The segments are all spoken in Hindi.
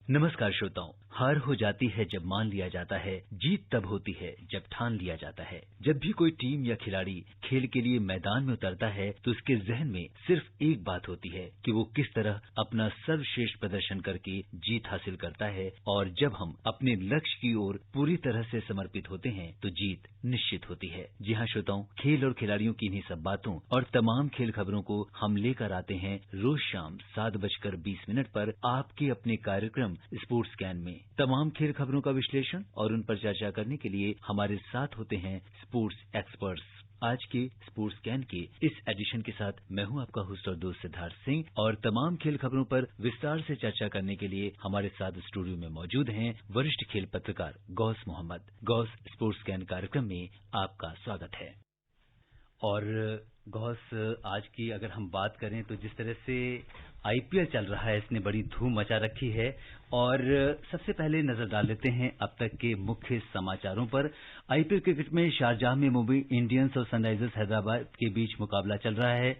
नमस्कार श्रोताओं। हार हो जाती है जब मान लिया जाता है, जीत तब होती है जब ठान लिया जाता है। जब भी कोई टीम या खिलाड़ी खेल के लिए मैदान में उतरता है तो उसके जहन में सिर्फ एक बात होती है कि वो किस तरह अपना सर्वश्रेष्ठ प्रदर्शन करके जीत हासिल करता है। और जब हम अपने लक्ष्य की ओर पूरी तरह से समर्पित होते हैं तो जीत निश्चित होती है। जी हाँ श्रोताओं, खेल और खिलाड़ियों की इन्हीं सब बातों और तमाम खेल खबरों को हम लेकर आते हैं रोज शाम 7:20 पर आपके अपने कार्यक्रम स्पोर्ट्स स्कैन में। तमाम खेल खबरों का विश्लेषण और उन पर चर्चा करने के लिए हमारे साथ होते हैं स्पोर्ट्स एक्सपर्ट्स। आज के स्पोर्ट्स स्कैन के इस एडिशन के साथ मैं हूं आपका होस्ट और दोस्त सिद्धार्थ सिंह, और तमाम खेल खबरों पर विस्तार से चर्चा करने के लिए हमारे साथ स्टूडियो में मौजूद हैं वरिष्ठ खेल पत्रकार गौस मोहम्मद। गौस, स्पोर्ट्स स्कैन कार्यक्रम में आपका स्वागत है। और गौस, आज की अगर हम बात करें तो जिस तरह से आईपीएल चल रहा है, इसने बड़ी धूम मचा रखी है। और सबसे पहले नजर डाल लेते हैं अब तक के मुख्य समाचारों पर। आईपीएल क्रिकेट में शारजाह में मुंबई इंडियंस और सनराइजर्स हैदराबाद के बीच मुकाबला चल रहा है।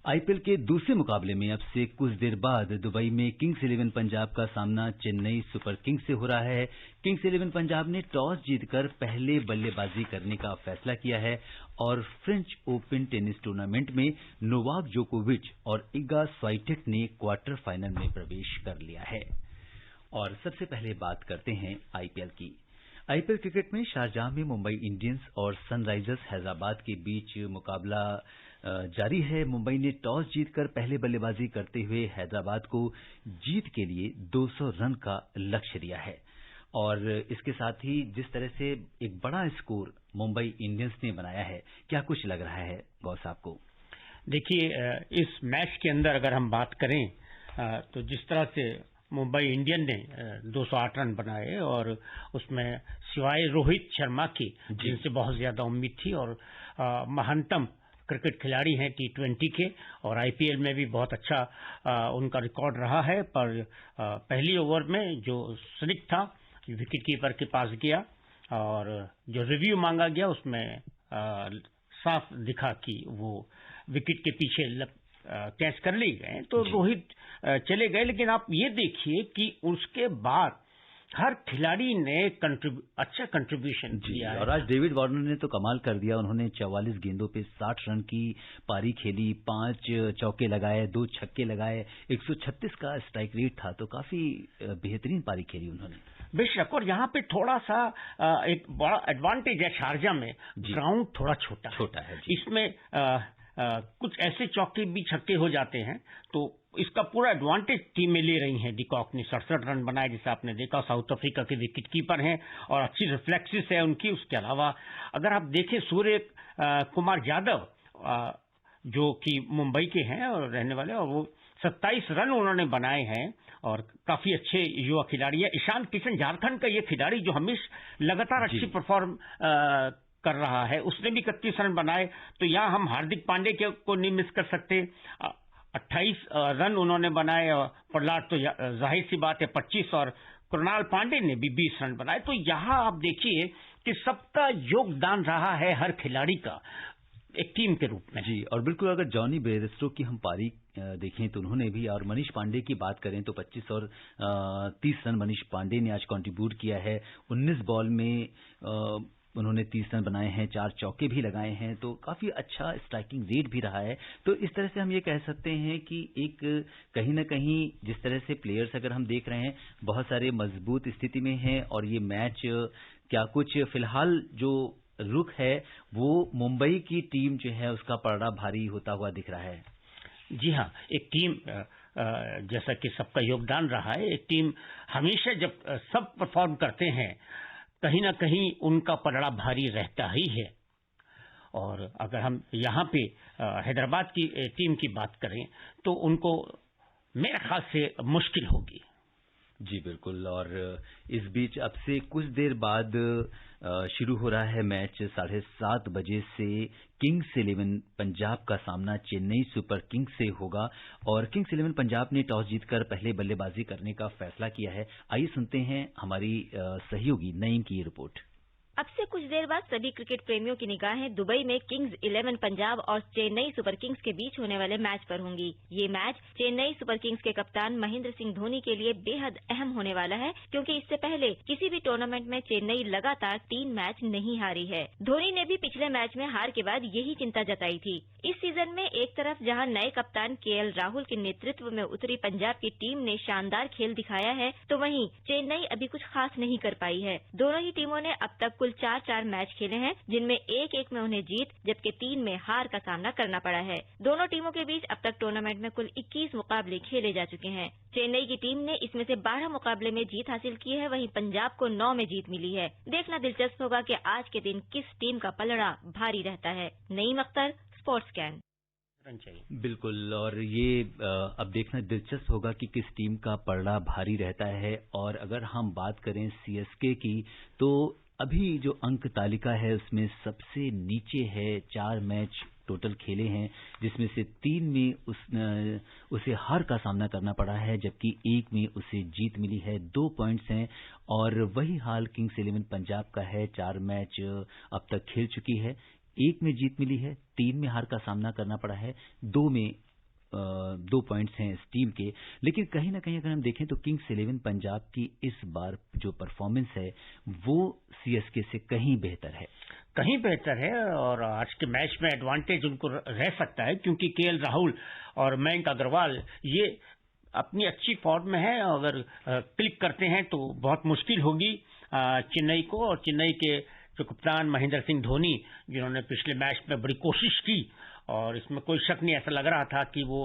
आईपीएल के दूसरे मुकाबले में अब से कुछ देर बाद दुबई में किंग्स 11 पंजाब का सामना चेन्नई सुपर किंग्स से हो रहा है। किंग्स 11 पंजाब ने टॉस जीतकर पहले बल्लेबाजी करने का फैसला किया है और फ्रेंच ओपन टेनिस टूर्नामेंट में नोवाक जोकोविच और इगा स्वाइटेक ने क्वार्टर फाइनल में प्रवेश कर लिया है। और सबसे पहले बात करते हैं आईपीएल की। आईपीएल क्रिकेट में शारजाह में मुंबई इंडियंस और सनराइजर्स हैदराबाद के बीच मुकाबला जारी है। मुंबई ने टॉस जीतकर पहले बल्लेबाजी करते हुए हैदराबाद को जीत के लिए 200 रन का लक्ष्य दिया है। और इसके साथ ही जिस तरह से एक बड़ा स्कोर मुंबई इंडियंस ने बनाया है, क्या कुछ लग रहा है गौस आपको? देखिए, इस मैच के अंदर अगर हम बात करें तो जिस तरह से मुंबई इंडियन ने 208 रन बनाए और उसमें सिवाय रोहित शर्मा की, जिनसे बहुत ज्यादा उम्मीद थी, और महानतम क्रिकेट खिलाड़ी हैं T20 के, और आईपीएल में भी बहुत अच्छा उनका रिकॉर्ड रहा है। पर पहली ओवर में जो स्निक था विकेट कीपर के पास गया और जो रिव्यू मांगा गया उसमें साफ दिखा कि वो विकेट के पीछे कैच कर ली गए, तो रोहित चले गए। लेकिन आप ये देखिए कि उसके बाद हर खिलाड़ी ने अच्छा कंट्रीब्यूशन किया है। और आज डेविड वार्नर ने तो कमाल कर दिया। उन्होंने 44 गेंदों पे 60 रन की पारी खेली, 5 चौके लगाए, 2 छक्के लगाए, 136 का स्ट्राइक रेट था, तो काफी बेहतरीन पारी खेली उन्होंने। बेशक, और यहाँ पे थोड़ा सा एक बड़ा एडवांटेज है शारजा में, ग्राउंड थोड़ा छोटा है। इसमें कुछ ऐसे चौके भी छक्के हो जाते हैं, तो इसका पूरा एडवांटेज टीमें ले रही हैं। डिकॉक ने 67 रन बनाए, जैसे आपने देखा। साउथ अफ्रीका के विकेट कीपर हैं और अच्छी रिफ्लेक्सिस है उनकी। उसके अलावा अगर आप देखें सूर्य कुमार यादव, जो कि मुंबई के हैं और रहने वाले, और वो 27 रन उन्होंने बनाए हैं और काफी अच्छे युवा खिलाड़ी है। ईशान किशन, झारखंड का ये खिलाड़ी जो हमेशा लगातार अच्छी परफॉर्म कर रहा है, उसने भी 31 रन बनाए। तो यहाँ हम हार्दिक पांडे को नहीं मिस कर सकते, 28 रन उन्होंने बनाए। और प्रहलाद तो जाहिर सी बात है 25, और कृणाल पांडे ने भी 20 रन बनाए। तो यहाँ आप देखिए कि सबका योगदान रहा है हर खिलाड़ी का एक टीम के रूप में। जी, और बिल्कुल अगर जॉनी बेयरस्टो की हम पारी देखें तो उन्होंने भी, और मनीष पांडे की बात करें तो 25 और 30 रन मनीष पांडे ने आज कंट्रीब्यूट किया है। 19 बॉल में उन्होंने 30 रन बनाए हैं, 4 चौके भी लगाए हैं, तो काफी अच्छा स्ट्राइकिंग रेट भी रहा है। तो इस तरह से हम ये कह सकते हैं कि एक कहीं ना कहीं जिस तरह से प्लेयर्स अगर हम देख रहे हैं बहुत सारे मजबूत स्थिति में हैं, और ये मैच क्या कुछ फिलहाल जो रुख है वो मुंबई की टीम जो है उसका पलड़ा भारी होता हुआ दिख रहा है। जी हाँ, एक टीम जैसा कि सबका योगदान रहा है, एक टीम हमेशा जब सब परफॉर्म करते हैं कहीं ना कहीं उनका पलड़ा भारी रहता ही है। और अगर हम यहाँ पे हैदराबाद की टीम की बात करें तो उनको मेरे ख्याल से मुश्किल होगी। जी बिल्कुल, और इस बीच अब से कुछ देर बाद शुरू हो रहा है मैच। 7:30 बजे से किंग्स 11 पंजाब का सामना चेन्नई सुपर किंग्स से होगा, और किंग्स 11 पंजाब ने टॉस जीतकर पहले बल्लेबाजी करने का फैसला किया है। आइए सुनते हैं हमारी सहयोगी नईम की ये रिपोर्ट। अब से कुछ देर बाद सभी क्रिकेट प्रेमियों की निगाहें दुबई में किंग्स 11 पंजाब और चेन्नई सुपर किंग्स के बीच होने वाले मैच पर होंगी। ये मैच चेन्नई सुपर किंग्स के कप्तान महेंद्र सिंह धोनी के लिए बेहद अहम होने वाला है, क्योंकि इससे पहले किसी भी टूर्नामेंट में चेन्नई लगातार 3 मैच नहीं हारी है। धोनी ने भी पिछले मैच में हार के बाद यही चिंता जताई थी। इस सीजन में एक तरफ जहां नए कप्तान केएल राहुल के नेतृत्व में उतरी पंजाब की टीम ने शानदार खेल दिखाया है, तो वहीं चेन्नई अभी कुछ खास नहीं कर पाई है। दोनों ही टीमों ने अब तक कुल 4 मैच खेले हैं, जिनमें 1-1 में उन्हें जीत जबकि 3 में हार का सामना करना पड़ा है। दोनों टीमों के बीच अब तक टूर्नामेंट में कुल 21 मुकाबले खेले जा चुके हैं। चेन्नई की टीम ने इसमें से 12 मुकाबले में जीत हासिल की है, वहीं पंजाब को 9 में जीत मिली है। देखना दिलचस्प होगा कि आज के दिन किस टीम का पलड़ा भारी रहता है। Naeem Akhtar, sports can. बिल्कुल, और ये अब देखना दिलचस्प होगा कि किस टीम का पलड़ा भारी रहता है। और अगर हम बात करें सीएसके की, तो अभी जो अंक तालिका है उसमें सबसे नीचे है। 4 मैच टोटल खेले हैं, जिसमें से 3 में उसे हार का सामना करना पड़ा है, जबकि 1 में उसे जीत मिली है। 2 पॉइंट्स हैं और वही हाल किंग्स 11 पंजाब का है। 4 मैच अब तक खेल चुकी है, 1 में जीत मिली है, 3 में हार का सामना करना पड़ा है, 2 में 2 पॉइंट्स हैं इस टीम के। लेकिन कहीं ना कहीं अगर हम देखें तो किंग्स 11 पंजाब की इस बार जो परफॉर्मेंस है वो सीएसके से कहीं बेहतर है। और आज के मैच में एडवांटेज उनको रह सकता है, क्योंकि केएल राहुल और मयंक अग्रवाल ये अपनी अच्छी फॉर्म में है। अगर क्लिक करते हैं तो बहुत मुश्किल होगी चेन्नई को। और चेन्नई के जो कप्तान महेंद्र सिंह धोनी, जिन्होंने पिछले मैच में बड़ी कोशिश की, और इसमें कोई शक नहीं, ऐसा लग रहा था कि वो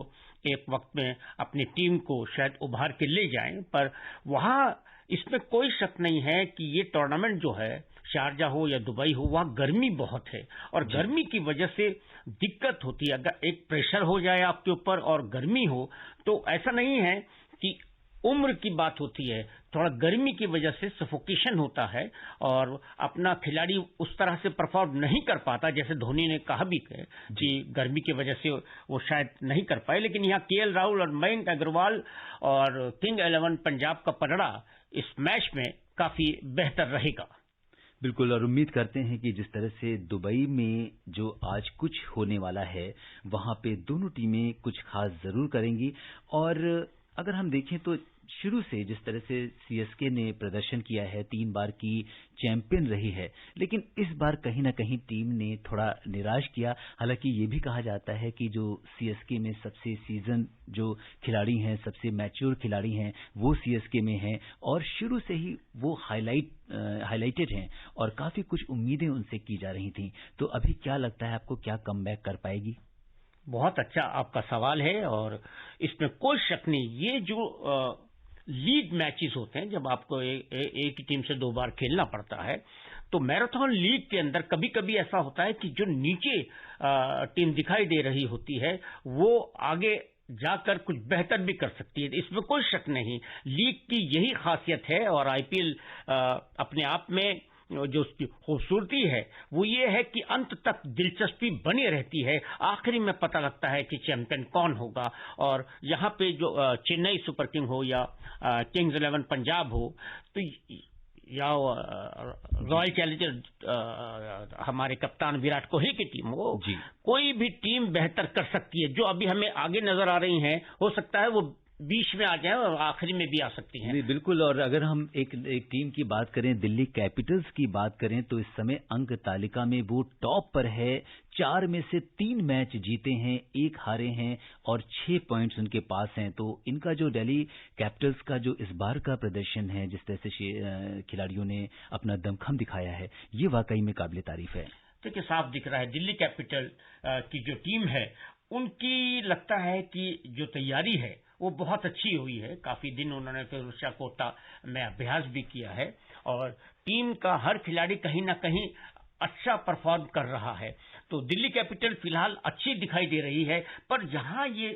एक वक्त में अपनी टीम को शायद उभार के ले जाएं, पर वहां इसमें कोई शक नहीं है कि ये टूर्नामेंट जो है, शारजा हो या दुबई हो, वहां गर्मी बहुत है और गर्मी की वजह से दिक्कत होती है। अगर एक प्रेशर हो जाए आपके ऊपर और गर्मी हो, तो ऐसा नहीं है कि उम्र की बात होती है, थोड़ा गर्मी की वजह से सफोकेशन होता है और अपना खिलाड़ी उस तरह से परफॉर्म नहीं कर पाता, जैसे धोनी ने कहा भी कि गर्मी की वजह से वो शायद नहीं कर पाए। लेकिन यहाँ केएल राहुल और मयंक अग्रवाल और किंग 11 पंजाब का पलड़ा इस मैच में काफी बेहतर रहेगा। बिल्कुल, और उम्मीद करते हैं कि जिस तरह से दुबई में जो आज कुछ होने वाला है, वहां पे दोनों टीमें कुछ खास जरूर करेंगी। और अगर हम देखें तो शुरू से जिस तरह से सीएसके ने प्रदर्शन किया है, 3 बार की चैंपियन रही है, लेकिन इस बार कहीं ना कहीं टीम ने थोड़ा निराश किया। हालांकि ये भी कहा जाता है कि जो सीएसके में सबसे सीजन जो खिलाड़ी हैं, सबसे मैच्योर खिलाड़ी हैं, वो सीएसके में हैं और शुरू से ही वो हाईलाइटेड हैं और काफी कुछ उम्मीदें उनसे की जा रही थी। तो अभी क्या लगता है आपको, क्या कमबैक कर पाएगी? बहुत अच्छा आपका सवाल है और इसमें कोई शक नहीं। ये जो लीग मैचेस होते हैं, जब आपको एक ही टीम से 2 बार खेलना पड़ता है, तो मैराथन लीग के अंदर कभी कभी ऐसा होता है कि जो नीचे टीम दिखाई दे रही होती है वो आगे जाकर कुछ बेहतर भी कर सकती है, इसमें कोई शक नहीं। लीग की यही खासियत है और आईपीएल अपने आप में जो उसकी खूबसूरती है वो ये है कि अंत तक दिलचस्पी बनी रहती है। आखिरी में पता लगता है कि चैंपियन कौन होगा। और यहाँ पे जो चेन्नई सुपर किंग हो या किंग्स 11 पंजाब हो, तो या रॉयल चैलेंजर हमारे कप्तान विराट कोहली की टीम हो, कोई भी टीम बेहतर कर सकती है। जो अभी हमें आगे नजर आ रही हैं, हो सकता है वो बीच में आ जाए और आखिरी में भी आ सकती हैं। बिल्कुल, और अगर हम एक टीम की बात करें, दिल्ली कैपिटल्स की बात करें, तो इस समय अंक तालिका में वो टॉप पर है। 4 में से 3 मैच जीते हैं, 1 हारे हैं और 6 पॉइंट्स उनके पास हैं। तो इनका जो दिल्ली कैपिटल्स का जो इस बार का प्रदर्शन है, जिस तरह से खिलाड़ियों ने अपना दमखम दिखाया है, ये वाकई में काबिल तारीफ है। देखिए, साफ दिख रहा है दिल्ली कैपिटल की जो टीम है, उनकी लगता है कि जो तैयारी है वो बहुत अच्छी हुई है। काफी दिन उन्होंने फिरोजशाह कोटा में अभ्यास भी किया है और टीम का हर खिलाड़ी कहीं ना कहीं अच्छा परफॉर्म कर रहा है। तो दिल्ली कैपिटल फिलहाल अच्छी दिखाई दे रही है। पर जहां ये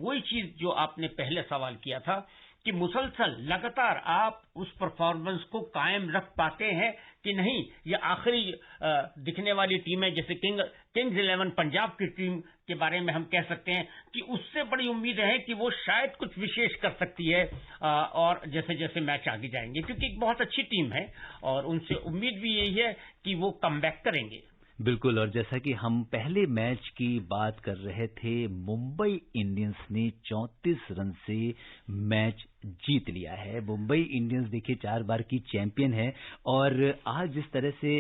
वही चीज जो आपने पहले सवाल किया था कि मुसलसल लगातार आप उस परफॉर्मेंस को कायम रख पाते हैं कि नहीं, ये आखिरी दिखने वाली टीम है, जैसे किंग्स 11 पंजाब की टीम के बारे में हम कह सकते हैं कि उससे बड़ी उम्मीद है कि वो शायद कुछ विशेष कर सकती है और जैसे जैसे मैच आगे जाएंगे, क्योंकि एक बहुत अच्छी टीम है और उनसे उम्मीद भी यही है कि वो कमबैक करेंगे। बिल्कुल, और जैसा कि हम पहले मैच की बात कर रहे थे, मुंबई इंडियंस ने 34 रन से मैच जीत लिया है। मुंबई इंडियंस देखिए 4 बार की चैंपियन है और आज जिस तरह से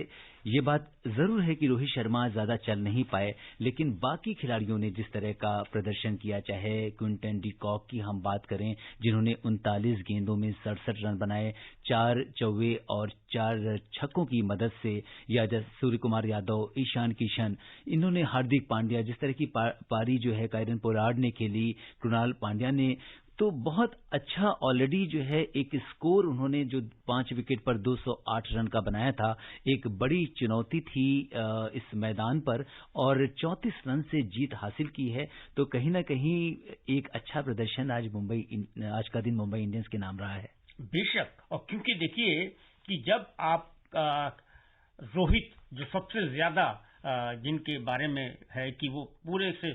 ये बात जरूर है कि रोहित शर्मा ज्यादा चल नहीं पाए, लेकिन बाकी खिलाड़ियों ने जिस तरह का प्रदर्शन किया, चाहे क्विंटन डी कॉक की हम बात करें जिन्होंने 39 गेंदों में 67 रन बनाए, 4 चौवे और 4 छक्कों की मदद से, या जैसे सूर्य कुमार यादव, ईशान किशन, इन्होंने हार्दिक पांड्या, जिस तरह की पारी जो है कायरन पोलार्ड ने खेली, कृणाल पांड्या ने, तो बहुत अच्छा ऑलरेडी जो है एक स्कोर उन्होंने जो 5 विकेट पर 208 रन का बनाया था, एक बड़ी चुनौती थी इस मैदान पर, और 34 रन से जीत हासिल की है। तो कहीं ना कहीं एक अच्छा प्रदर्शन आज का दिन मुंबई इंडियंस के नाम रहा है। बेशक, और क्योंकि देखिए कि जब आप रोहित जो सबसे ज्यादा जिनके बारे में है कि वो पूरे से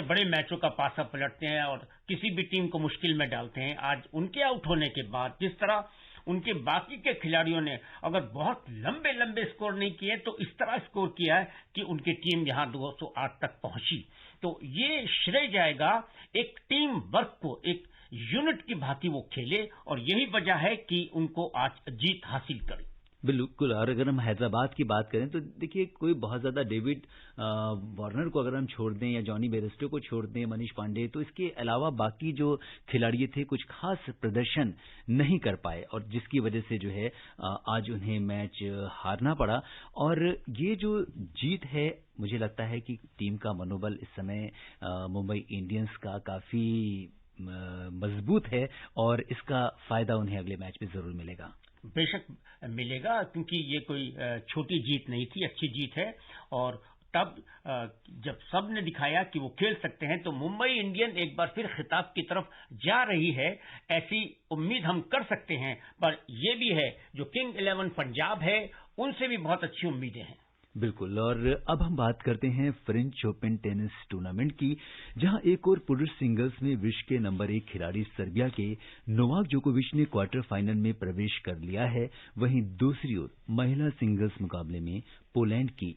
बड़े मैचों का पासा पलटते हैं और किसी भी टीम को मुश्किल में डालते हैं, आज उनके आउट होने के बाद जिस तरह उनके बाकी के खिलाड़ियों ने अगर बहुत लंबे स्कोर नहीं किए तो इस तरह स्कोर किया है कि उनकी टीम यहां 208 तक पहुंची, तो ये श्रेय जाएगा एक टीम वर्क को, एक यूनिट की भांति वो खेले और यही वजह है कि उनको आज जीत हासिल करी। बिल्कुल, और अगर हम हैदराबाद की बात करें तो देखिए कोई बहुत ज्यादा डेविड वार्नर को अगर हम छोड़ दें या जॉनी बेयरस्टो को छोड़ दें, मनीष पांडे, तो इसके अलावा बाकी जो खिलाड़ी थे कुछ खास प्रदर्शन नहीं कर पाए और जिसकी वजह से जो है आज उन्हें मैच हारना पड़ा। और ये जो जीत है, मुझे लगता है कि टीम का मनोबल इस समय मुंबई इंडियंस का काफी मजबूत है और इसका फायदा उन्हें अगले मैच में जरूर मिलेगा। बेशक मिलेगा, क्योंकि ये कोई छोटी जीत नहीं थी, अच्छी जीत है। और तब जब सब ने दिखाया कि वो खेल सकते हैं तो मुंबई इंडियन एक बार फिर खिताब की तरफ जा रही है, ऐसी उम्मीद हम कर सकते हैं। पर ये भी है जो किंग 11 पंजाब है उनसे भी बहुत अच्छी उम्मीदें हैं। बिल्कुल, और अब हम बात करते हैं फ्रेंच ओपन टेनिस टूर्नामेंट की, जहां एक और पुरुष सिंगल्स में विश्व के नंबर 1 खिलाड़ी सर्बिया के नोवाक जोकोविच ने क्वार्टर फाइनल में प्रवेश कर लिया है। वहीं दूसरी ओर महिला सिंगल्स मुकाबले में पोलैंड की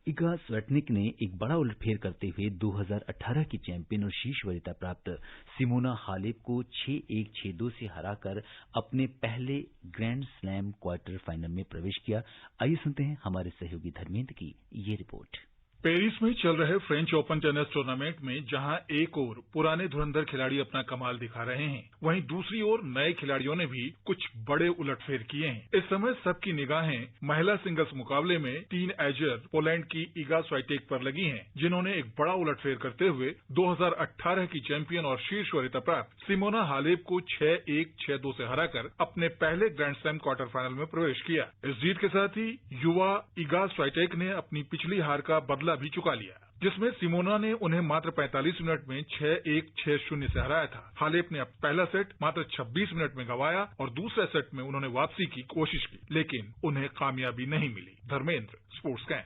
इगा स्विएटेक ने एक बड़ा उलटफेर करते हुए 2018 की चैंपियन और शीर्ष वरीयता प्राप्त सिमोना हालेप को 6-1, 6-2 से हराकर अपने पहले ग्रैंड स्लैम क्वार्टर फाइनल में प्रवेश किया। आइए सुनते हैं हमारे सहयोगी धर्मेंद्र की ये रिपोर्ट। पेरिस में चल रहे फ्रेंच ओपन टेनिस टूर्नामेंट में जहां एक ओर पुराने धुरंधर खिलाड़ी अपना कमाल दिखा रहे हैं, वहीं दूसरी ओर नए खिलाड़ियों ने भी कुछ बड़े उलटफेर किए हैं। इस समय सबकी निगाहें महिला सिंगल्स मुकाबले में टीन एजर पोलैंड की इगा स्विएटेक पर लगी हैं, जिन्होंने एक बड़ा उलटफेर करते हुए 2018 की चैंपियन और शीर्ष वरीयता प्राप्त सिमोना हालेप को 6-1, 6-2 से हराकर अपने पहले ग्रैंड स्लैम क्वार्टर फाइनल में प्रवेश किया। इस जीत के साथ ही युवा इगा स्विएटेक ने अपनी पिछली हार का बदला भी चुका लिया, जिसमें सिमोना ने उन्हें मात्र 45 मिनट में 6-1, 6-0 से हराया था। हालेप ने पहला सेट मात्र 26 मिनट में गंवाया और दूसरे सेट में उन्होंने वापसी की कोशिश की, लेकिन उन्हें कामयाबी नहीं मिली। Dharmendra, sports camp.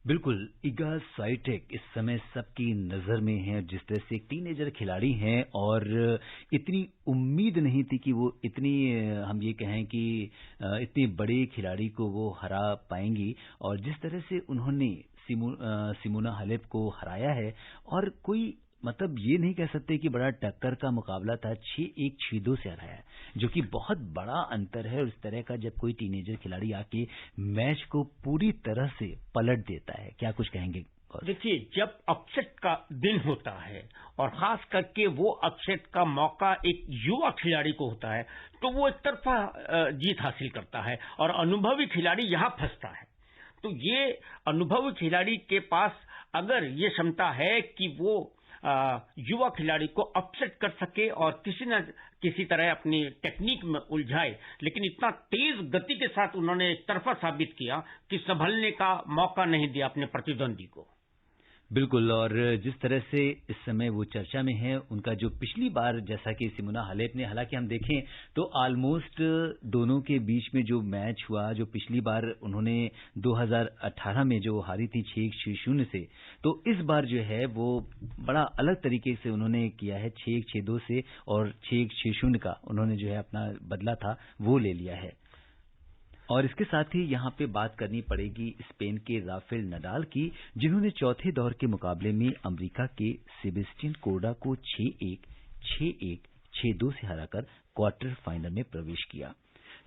बिल्कुल, इगा स्विएटेक इस समय सबकी नजर में है, जिस तरह से एक टीनेजर खिलाड़ी हैं और इतनी उम्मीद नहीं थी कि वो इतनी, हम ये कहें कि इतनी बड़े खिलाड़ी को वो हरा पाएंगी, और जिस तरह से उन्होंने सिमोना हालेप को हराया है, और कोई मतलब ये नहीं कह सकते कि बड़ा टक्कर का मुकाबला था, 6-1, 6-2 से हराया है, जो कि बहुत बड़ा अंतर है। और इस तरह का जब कोई टीनेजर खिलाड़ी आके मैच को पूरी तरह से पलट देता है, क्या कुछ कहेंगे? देखिए, जब अपसेट का दिन होता है और खास करके वो अपसेट का मौका एक युवा खिलाड़ी को होता है, तो वो एक तरफा जीत हासिल करता है और अनुभवी खिलाड़ी यहां फंसता है। तो ये अनुभवी खिलाड़ी के पास अगर ये क्षमता है कि वो युवा खिलाड़ी को अपसेट कर सके और किसी न किसी तरह अपनी टेक्निक में उलझाए, लेकिन इतना तेज गति के साथ उन्होंने एक तरफा साबित किया कि संभलने का मौका नहीं दिया अपने प्रतिद्वंदी को। बिल्कुल, और जिस तरह से इस समय वो चर्चा में है, उनका जो पिछली बार, जैसा कि सिमोना हालेप ने, हालांकि हम देखें तो ऑलमोस्ट दोनों के बीच में जो मैच हुआ, जो पिछली बार उन्होंने 2018 में जो हारी थी 6-1, 6-0 से, तो इस बार जो है वो बड़ा अलग तरीके से उन्होंने किया है, 6-1, 6-2 से, और 6-1, 6-0 का उन्होंने जो है अपना बदला था वो ले लिया है। और इसके साथ ही यहाँ पे बात करनी पड़ेगी स्पेन के राफेल नडाल की, जिन्होंने चौथे दौर के मुकाबले में अमेरिका के सेबेस्टियन कोर्डा को 6-1, 6-1, 6-2 से हराकर क्वार्टर फाइनल में प्रवेश किया।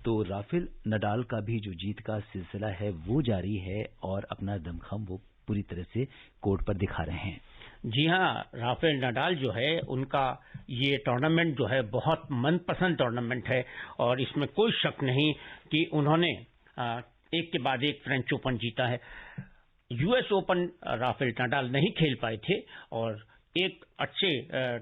तो राफेल नडाल का भी जो जीत का सिलसिला है वो जारी है और अपना दमखम वो पूरी तरह से कोर्ट पर दिखा रहे हैं। जी हाँ, राफेल नडाल जो है, उनका ये टूर्नामेंट जो है बहुत मनपसंद टूर्नामेंट है और इसमें कोई शक नहीं कि उन्होंने एक के बाद एक फ्रेंच ओपन जीता है। यूएस ओपन राफेल नडाल नहीं खेल पाए थे और एक अच्छे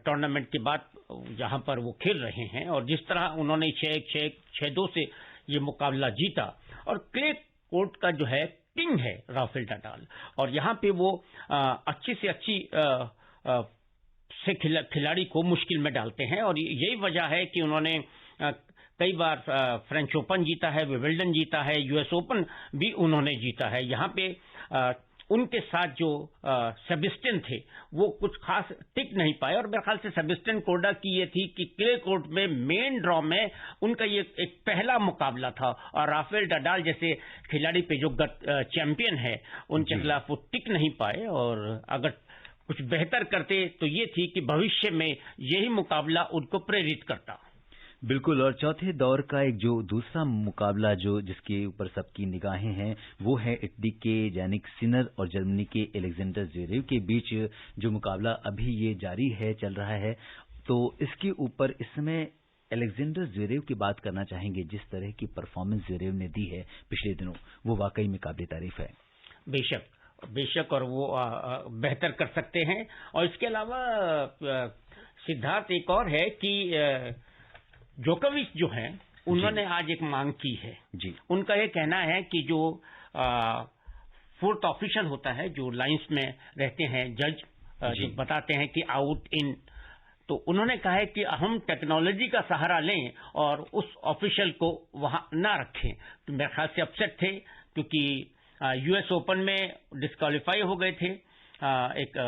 टूर्नामेंट के बाद जहां पर वो खेल रहे हैं और जिस तरह उन्होंने 6-1, 6-1, 6-2 से ये मुकाबला जीता और क्ले कोर्ट का जो है किंग है राफेल नडाल और यहाँ पे वो अच्छी से अच्छी खिलाड़ी को मुश्किल में डालते हैं और यही वजह है कि उन्होंने कई बार फ्रेंच ओपन जीता है, विंबलडन जीता है, यूएस ओपन भी उन्होंने जीता है। यहाँ पे उनके साथ जो सेबेस्टियन थे वो कुछ खास टिक नहीं पाए और मेरे ख्याल से सेबेस्टियन कोर्डा की ये थी कि क्ले कोर्ट में मेन ड्रॉ में उनका ये एक पहला मुकाबला था और राफेल नडाल जैसे खिलाड़ी पे जो चैंपियन है उनके खिलाफ वो टिक नहीं पाए और अगर कुछ बेहतर करते तो ये थी कि भविष्य में यही मुकाबला उनको प्रेरित करता। बिल्कुल, और चौथे दौर का एक जो दूसरा मुकाबला जो जिसके ऊपर सबकी निगाहें हैं वो है इटली के यानिक सिनर और जर्मनी के अलेक्जेंडर ज़्वेरेव के बीच जो मुकाबला अभी ये जारी है, चल रहा है। तो इसके ऊपर इस समय अलेक्जेंडर ज़्वेरेव की बात करना चाहेंगे। जिस तरह की परफॉर्मेंस ज़्वेरेव ने दी है पिछले दिनों वो वाकई में काबिल तारीफ है। बेशक और वो बेहतर कर सकते हैं। और इसके अलावा सिद्धार्थ एक और है कि जोकोविच जो हैं उन्होंने आज एक मांग की है जी। उनका ये कहना है कि जो फोर्थ ऑफिशियल होता है, जो लाइंस में रहते हैं जज, जो बताते हैं कि आउट इन, तो उन्होंने कहा है कि हम टेक्नोलॉजी का सहारा लें और उस ऑफिशियल को वहां ना रखें। तो मेरे ख्याल से अपसेट थे क्योंकि यूएस ओपन में डिस्क्वालीफाई हो गए थे। एक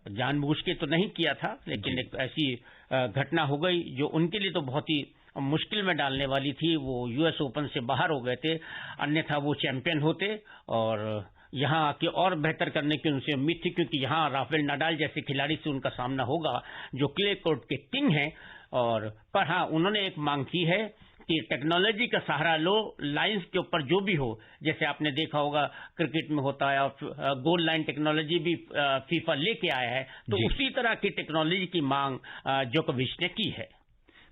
जानबूझ के तो नहीं किया था, लेकिन एक ऐसी घटना हो गई जो उनके लिए तो बहुत ही मुश्किल में डालने वाली थी। वो यूएस ओपन से बाहर हो गए थे, अन्यथा वो चैंपियन होते और यहाँ आके और बेहतर करने की उनसे उम्मीद थी क्योंकि यहाँ राफेल नडाल जैसे खिलाड़ी से उनका सामना होगा जो क्ले कोर्ट के किंग हैं। और पर हाँ, उन्होंने एक मांग की है कि टेक्नोलॉजी का सहारा लो, लाइंस के ऊपर जो भी हो, जैसे आपने देखा होगा क्रिकेट में होता है और गोल लाइन टेक्नोलॉजी भी फीफा लेके आया है, तो उसी तरह की टेक्नोलॉजी की मांग जोकोविच ने की है।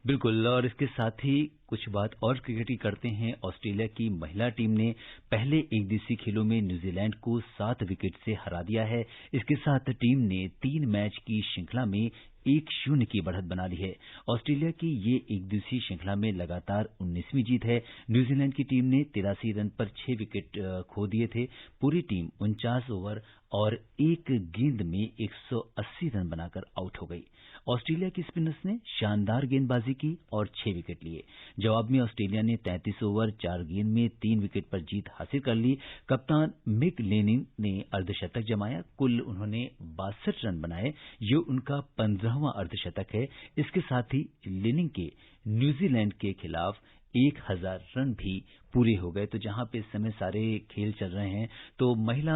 बिल्कुल, और इसके साथ ही कुछ बात और क्रिकेट की करते हैं। ऑस्ट्रेलिया की महिला टीम ने पहले एकदिवसीय खेलों में न्यूजीलैंड को 7 विकेट से हरा दिया है। इसके साथ टीम ने 3 मैच की श्रृंखला में 1-0 की बढ़त बना ली है। ऑस्ट्रेलिया की ये एकदिवसीय श्रृंखला में लगातार 19वीं जीत है। न्यूजीलैंड की टीम ने 83 रन पर 6 विकेट खो दिए थे। पूरी टीम 49 ओवर और 1 गेंद में 180 रन बनाकर आउट हो गई। ऑस्ट्रेलिया के स्पिनर्स ने शानदार गेंदबाजी की और 6 विकेट लिए। जवाब में ऑस्ट्रेलिया ने 33 ओवर 4 गेंद में 3 विकेट पर जीत हासिल कर ली। कप्तान मिक लेनिन ने अर्धशतक जमाया। कुल उन्होंने 62 रन बनाए। ये उनका 15वां अर्धशतक है। इसके साथ ही लेनिन के न्यूजीलैंड के खिलाफ 1000 रन भी पूरे हो गए। तो जहां पे इस समय सारे खेल चल रहे हैं तो महिला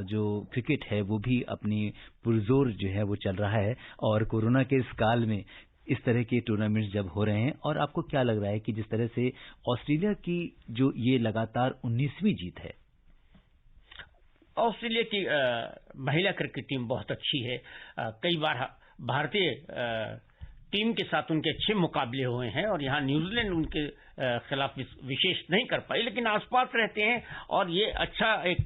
जो क्रिकेट है वो भी अपनी पुरजोर जो है वो चल रहा है। और कोरोना के इस काल में इस तरह के टूर्नामेंट्स जब हो रहे हैं, और आपको क्या लग रहा है कि जिस तरह से ऑस्ट्रेलिया की जो ये लगातार 19वीं जीत है? ऑस्ट्रेलिया की महिला क्रिकेट टीम बहुत अच्छी है। कई बार भारतीय टीम के साथ उनके अच्छे मुकाबले हुए हैं और यहाँ न्यूजीलैंड उनके खिलाफ विशेष नहीं कर पाई, लेकिन आसपास रहते हैं और ये अच्छा एक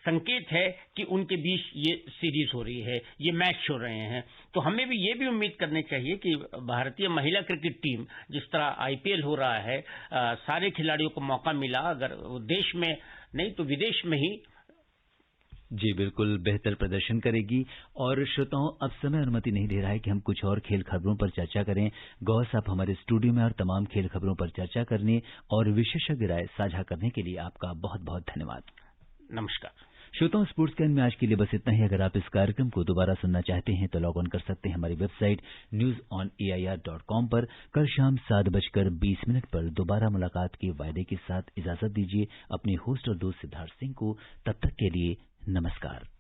संकेत है कि उनके बीच ये सीरीज हो रही है, ये मैच हो रहे हैं। तो हमें भी ये भी उम्मीद करनी चाहिए कि भारतीय महिला क्रिकेट टीम, जिस तरह आईपीएल हो रहा है, सारे खिलाड़ियों को मौका मिला, अगर देश में नहीं तो विदेश में ही जी बिल्कुल, बेहतर प्रदर्शन करेगी। और श्रोताओं, अब समय अनुमति नहीं दे रहा है कि हम कुछ और खेल खबरों पर चर्चा करें। गौर साहब हमारे स्टूडियो में और तमाम खेल खबरों पर चर्चा करने और विशेषज्ञ राय साझा करने के लिए आपका बहुत बहुत धन्यवाद। नमस्कार श्रोताओं, स्पोर्ट्स कैन में आज के लिए बस इतना ही। अगर आप इस कार्यक्रम को दोबारा सुनना चाहते हैं तो लॉग ऑन कर सकते हैं हमारी वेबसाइट newsonair.com पर। कल शाम 7:20 पर दोबारा मुलाकात के वायदे के साथ इजाजत दीजिए अपने होस्ट और दोस्त सिद्धार्थ सिंह को। तब तक के लिए नमस्कार।